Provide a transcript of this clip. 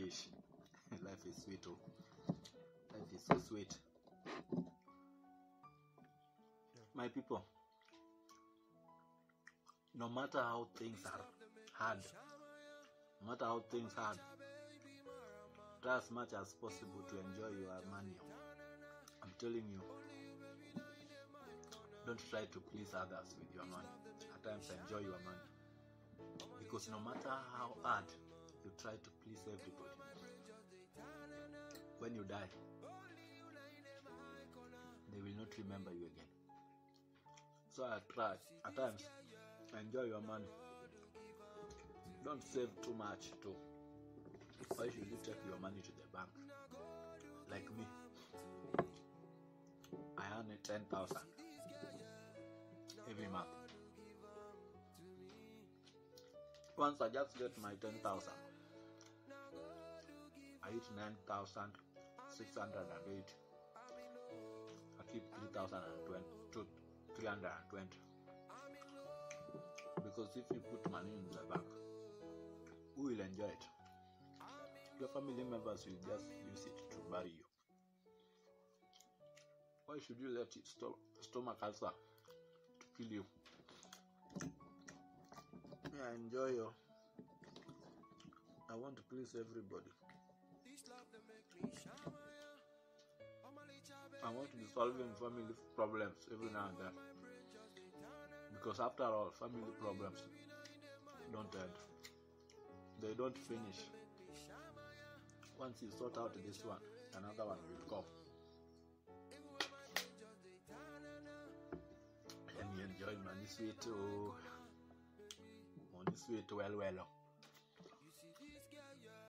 fish. Life is sweet, oh. Life is so sweet. My people, no matter how things are hard, try as much as possible to enjoy your money. I'm telling you, don't try to please others with your money. At times, enjoy your money. Because no matter how hard you try to please everybody, when you die, they will not remember you again. So I try, at times, enjoy your money. Don't save too much too. Why should you take your money to the bank? Like me, I earn 10,000 every month. Once I just get my 10,000, I eat 9,608. I keep 320. Because if you put money in the bank, who will enjoy it? Your family members will just use it to bury you. Why should you let it stomach ulcer to kill you? Yeah, enjoy your. I want to please everybody. I want to be solving family problems every now and then. Because after all, family problems don't end. They don't finish. Once you sort out this one, another one will come. Let me enjoy money sweet, oh. Money sweet, well.